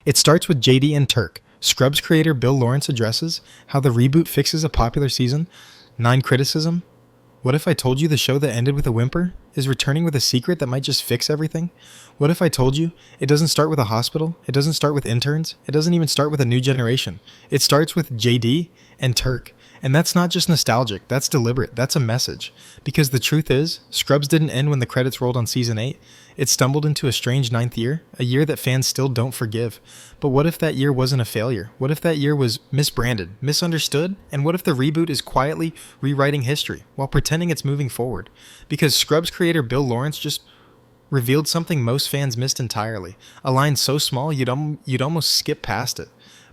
It starts with JD and Turk. Scrubs creator Bill Lawrence addresses how the reboot fixes a popular season. 9 criticism. What if I told you the show that ended with a whimper is returning with a secret that might just fix everything? What if I told you it doesn't start with a hospital, it doesn't start with interns, it doesn't even start with a new generation. It starts with JD and Turk. And that's not just nostalgic, that's deliberate, that's a message. Because the truth is, Scrubs didn't end when the credits rolled on season 8. It stumbled into a strange 9th year, a year that fans still don't forgive. But what if that year wasn't a failure? What if that year was misbranded, misunderstood? And what if the reboot is quietly rewriting history while pretending it's moving forward? Because Scrubs creator Bill Lawrence just revealed something most fans missed entirely. A line so small you'd almost skip past it.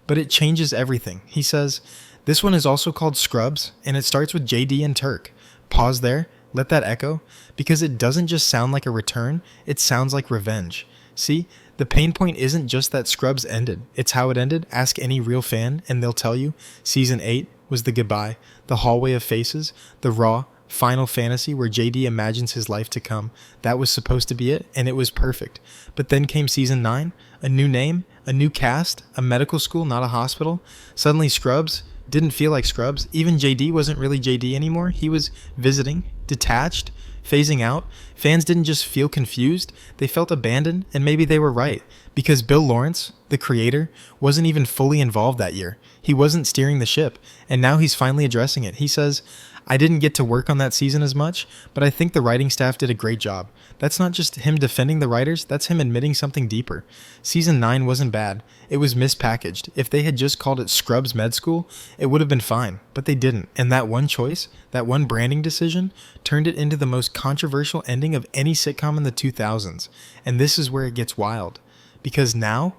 But it changes everything. He says, "This one is also called Scrubs, and it starts with JD and Turk." Pause there, let that echo, because it doesn't just sound like a return, it sounds like revenge. See, the pain point isn't just that Scrubs ended, it's how it ended. Ask any real fan, and they'll tell you, season 8 was the goodbye, the hallway of faces, the raw, final fantasy where JD imagines his life to come. That was supposed to be it, and it was perfect. But then came season 9, a new name, a new cast, a medical school, not a hospital. Suddenly Scrubs didn't feel like Scrubs. Even JD wasn't really JD anymore. He was visiting, detached, phasing out. Fans didn't just feel confused, they felt abandoned, and maybe they were right. Because Bill Lawrence, the creator, wasn't even fully involved that year. He wasn't steering the ship, and now he's finally addressing it. He says, "I didn't get to work on that season as much, but I think the writing staff did a great job." That's not just him defending the writers, that's him admitting something deeper. Season 9 wasn't bad, it was mispackaged. If they had just called it Scrubs Med School, it would have been fine, but they didn't. And that one choice, that one branding decision, turned it into the most controversial ending of any sitcom in the 2000s. And this is where it gets wild. Because now,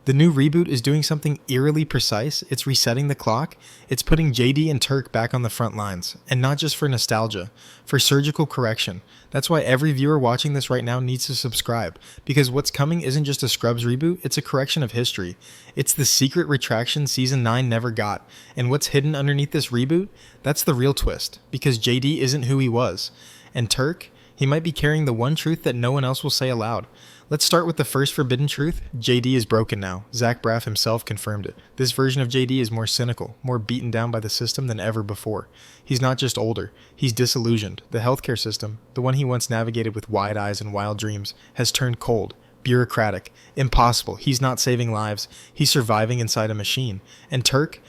the new reboot is doing something eerily precise. It's resetting the clock. It's putting JD and Turk back on the front lines. And not just for nostalgia, for surgical correction. That's why every viewer watching this right now needs to subscribe. Because what's coming isn't just a Scrubs reboot, it's a correction of history. It's the secret retraction season 9 never got. And what's hidden underneath this reboot? That's the real twist. Because JD isn't who he was. And Turk, he might be carrying the one truth that no one else will say aloud. Let's start with the first forbidden truth. JD is broken now. Zach Braff himself confirmed it. This version of JD is more cynical, more beaten down by the system than ever before. He's not just older, he's disillusioned. The healthcare system, the one he once navigated with wide eyes and wild dreams, has turned cold, bureaucratic, impossible. He's not saving lives, he's surviving inside a machine. And Turk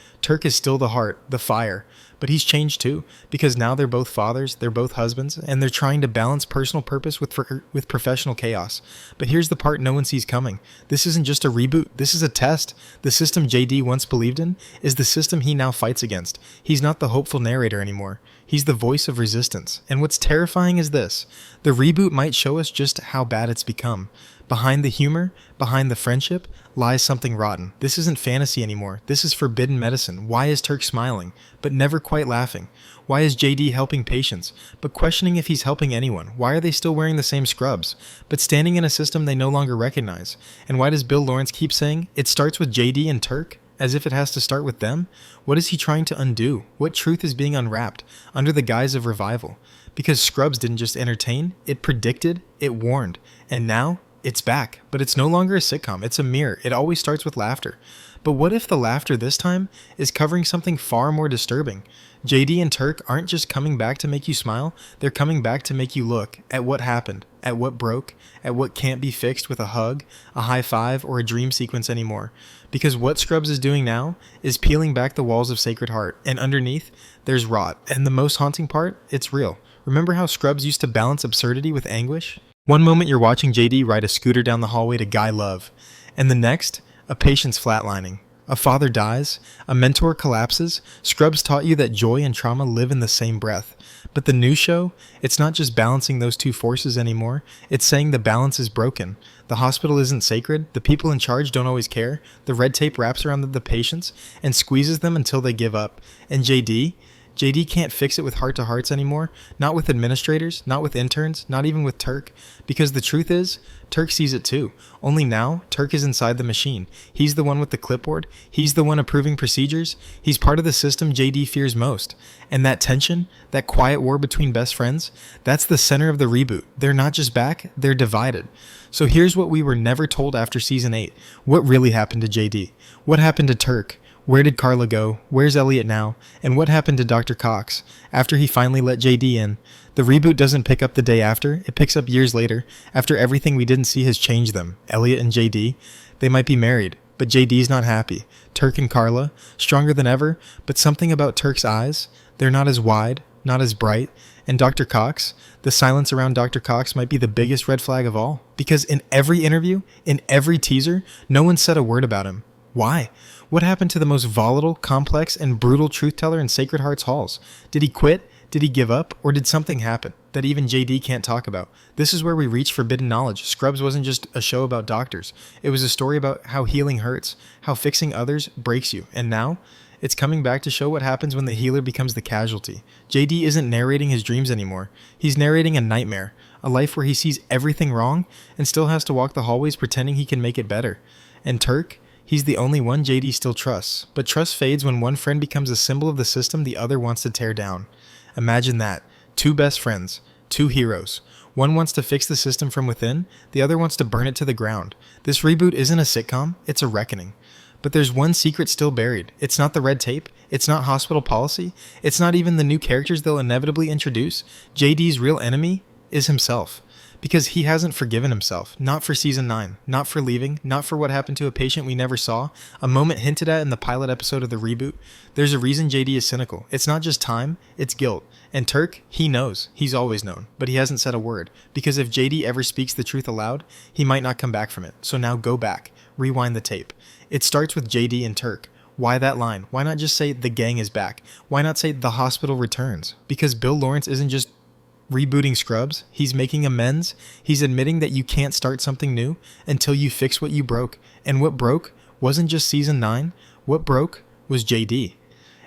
is still the heart, the fire. But he's changed too, because now they're both fathers, they're both husbands, and they're trying to balance personal purpose with professional chaos. But here's the part no one sees coming. This isn't just a reboot, this is a test. The system JD once believed in is the system he now fights against. He's not the hopeful narrator anymore. He's the voice of resistance. And what's terrifying is this. The reboot might show us just how bad it's become. Behind the humor, behind the friendship, lies something rotten. This isn't fantasy anymore. This is forbidden medicine. Why is Turk smiling, but never quite laughing? Why is JD helping patients, but questioning if he's helping anyone? Why are they still wearing the same scrubs, but standing in a system they no longer recognize? And why does Bill Lawrence keep saying, it starts with JD and Turk? As if it has to start with them? What is he trying to undo? What truth is being unwrapped under the guise of revival? Because Scrubs didn't just entertain, it predicted, it warned, and now it's back. But it's no longer a sitcom, it's a mirror. It always starts with laughter. But what if the laughter this time is covering something far more disturbing? JD and Turk aren't just coming back to make you smile, they're coming back to make you look at what happened, at what broke, at what can't be fixed with a hug, a high five, or a dream sequence anymore. Because what Scrubs is doing now is peeling back the walls of Sacred Heart, and underneath, there's rot. And the most haunting part, it's real. Remember how Scrubs used to balance absurdity with anguish? One moment you're watching JD ride a scooter down the hallway to Guy Love, and the next, a patient's flatlining. A father dies, a mentor collapses. Scrubs taught you that joy and trauma live in the same breath. But the new show, it's not just balancing those two forces anymore, it's saying the balance is broken. The hospital isn't sacred, the people in charge don't always care, the red tape wraps around the patients and squeezes them until they give up. And JD JD can't fix it with heart-to-hearts anymore, not with administrators, not with interns, not even with Turk, because the truth is, Turk sees it too. Only now, Turk is inside the machine. He's the one with the clipboard. He's the one approving procedures. He's part of the system JD fears most. And that tension, that quiet war between best friends, that's the center of the reboot. They're not just back, they're divided. So here's what we were never told after Season 8. What really happened to JD? What happened to Turk? Where did Carla go? Where's Elliot now? And what happened to Dr. Cox after he finally let JD in? The reboot doesn't pick up the day after, it picks up years later, after everything we didn't see has changed them. Elliot and JD, they might be married, but JD's not happy. Turk and Carla, stronger than ever, but something about Turk's eyes, they're not as wide, not as bright. And Dr. Cox, the silence around Dr. Cox might be the biggest red flag of all. Because in every interview, in every teaser, no one said a word about him. Why? What happened to the most volatile, complex, and brutal truth teller in Sacred Heart's halls? Did he quit? Did he give up? Or did something happen that even JD can't talk about? This is where we reach forbidden knowledge. Scrubs wasn't just a show about doctors. It was a story about how healing hurts, how fixing others breaks you. And now, it's coming back to show what happens when the healer becomes the casualty. JD isn't narrating his dreams anymore. He's narrating a nightmare, a life where he sees everything wrong and still has to walk the hallways pretending he can make it better. And Turk? He's the only one JD still trusts, but trust fades when one friend becomes a symbol of the system the other wants to tear down. Imagine that. Two best friends, two heroes. One wants to fix the system from within, the other wants to burn it to the ground. This reboot isn't a sitcom, it's a reckoning. But there's one secret still buried. It's not the red tape, it's not hospital policy, it's not even the new characters they'll inevitably introduce. JD's real enemy is himself. Because he hasn't forgiven himself. Not for Season 9. Not for leaving. Not for what happened to a patient we never saw. A moment hinted at in the pilot episode of the reboot. There's a reason JD is cynical. It's not just time, it's guilt. And Turk, he knows. He's always known. But he hasn't said a word. Because if JD ever speaks the truth aloud, he might not come back from it. So now go back. Rewind the tape. It starts with JD and Turk. Why that line? Why not just say the gang is back? Why not say the hospital returns? Because Bill Lawrence isn't just rebooting Scrubs, he's making amends. He's admitting that you can't start something new until you fix what you broke. And what broke wasn't just Season 9. What broke was JD.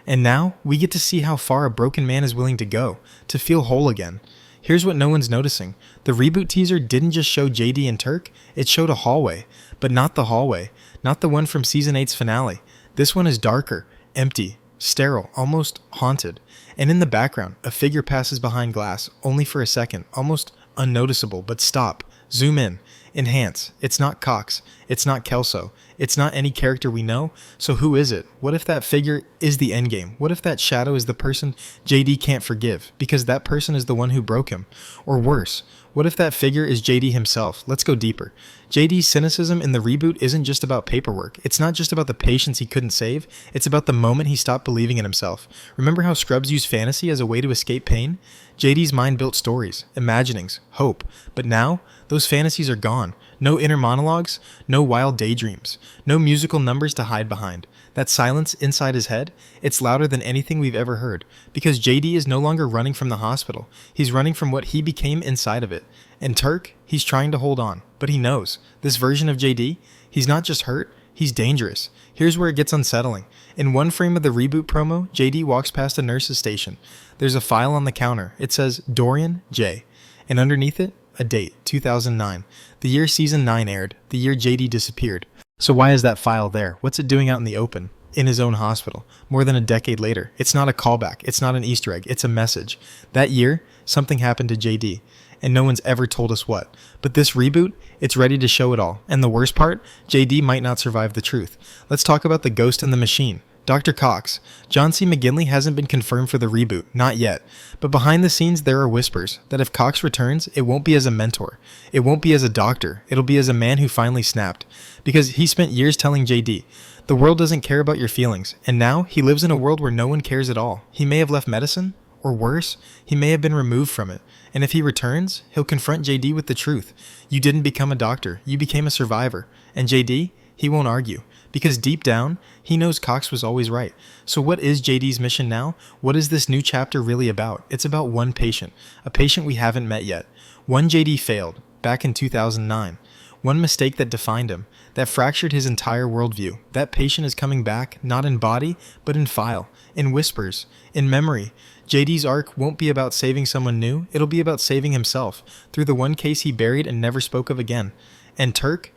And now we get to see how far a broken man is willing to go to feel whole again. Here's what no one's noticing. The reboot teaser didn't just show JD and Turk, it showed a hallway. But not the hallway. Not the one from Season 8's finale. This one is darker, empty, sterile, almost haunted. And in the background, a figure passes behind glass, only for a second, almost unnoticeable, but stop, zoom in, enhance. It's not Cox, it's not Kelso, it's not any character we know, so who is it? What if that figure is the endgame? What if that shadow is the person JD can't forgive, because that person is the one who broke him? Or worse, what if that figure is JD himself? Let's go deeper. JD's cynicism in the reboot isn't just about paperwork. It's not just about the patients he couldn't save. It's about the moment he stopped believing in himself. Remember how Scrubs used fantasy as a way to escape pain? JD's mind built stories, imaginings, hope. But now, those fantasies are gone. No inner monologues, no wild daydreams, no musical numbers to hide behind. That silence inside his head, it's louder than anything we've ever heard. Because JD is no longer running from the hospital. He's running from what he became inside of it. And Turk, he's trying to hold on. But he knows, this version of JD, he's not just hurt, he's dangerous. Here's where it gets unsettling. In one frame of the reboot promo, JD walks past a nurse's station. There's a file on the counter. It says Dorian J. And underneath it, a date, 2009. The year Season 9 aired, the year JD disappeared. So why is that file there? What's it doing out in the open? In his own hospital, more than a decade later. It's not a callback, it's not an Easter egg, it's a message. That year, something happened to JD, and no one's ever told us what. But this reboot, it's ready to show it all. And the worst part, JD might not survive the truth. Let's talk about the ghost in the machine. Dr. Cox. John C. McGinley hasn't been confirmed for the reboot, not yet. But behind the scenes there are whispers that if Cox returns, it won't be as a mentor. It won't be as a doctor. It'll be as a man who finally snapped. Because he spent years telling JD, the world doesn't care about your feelings. And now he lives in a world where no one cares at all. He may have left medicine, or worse, he may have been removed from it. And if he returns, he'll confront JD with the truth. You didn't become a doctor. You became a survivor. And JD, he won't argue. Because deep down, he knows Cox was always right. So what is JD's mission now? What is this new chapter really about? It's about one patient. A patient we haven't met yet. One JD failed, back in 2009. One mistake that defined him, that fractured his entire worldview. That patient is coming back, not in body, but in file, in whispers, in memory. JD's arc won't be about saving someone new, it'll be about saving himself, through the one case he buried and never spoke of again. And Turk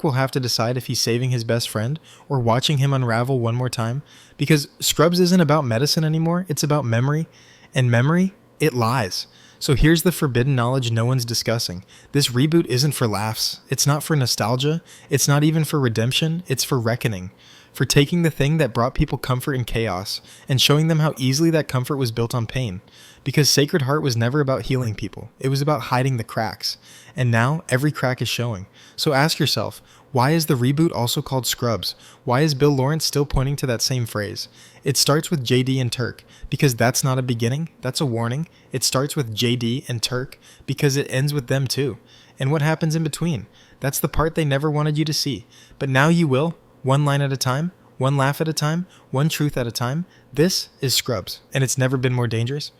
will have to decide if he's saving his best friend, or watching him unravel one more time, because Scrubs isn't about medicine anymore, it's about memory, and memory, it lies. So here's the forbidden knowledge no one's discussing. This reboot isn't for laughs. It's not for nostalgia. It's not even for redemption. It's for reckoning. For taking the thing that brought people comfort in chaos and showing them how easily that comfort was built on pain. Because Sacred Heart was never about healing people. It was about hiding the cracks. And now every crack is showing. So ask yourself, why is the reboot also called Scrubs? Why is Bill Lawrence still pointing to that same phrase? It starts with JD and Turk, because that's not a beginning, that's a warning. It starts with JD and Turk, because it ends with them too. And what happens in between? That's the part they never wanted you to see. But now you will, one line at a time, one laugh at a time, one truth at a time. This is Scrubs, and it's never been more dangerous.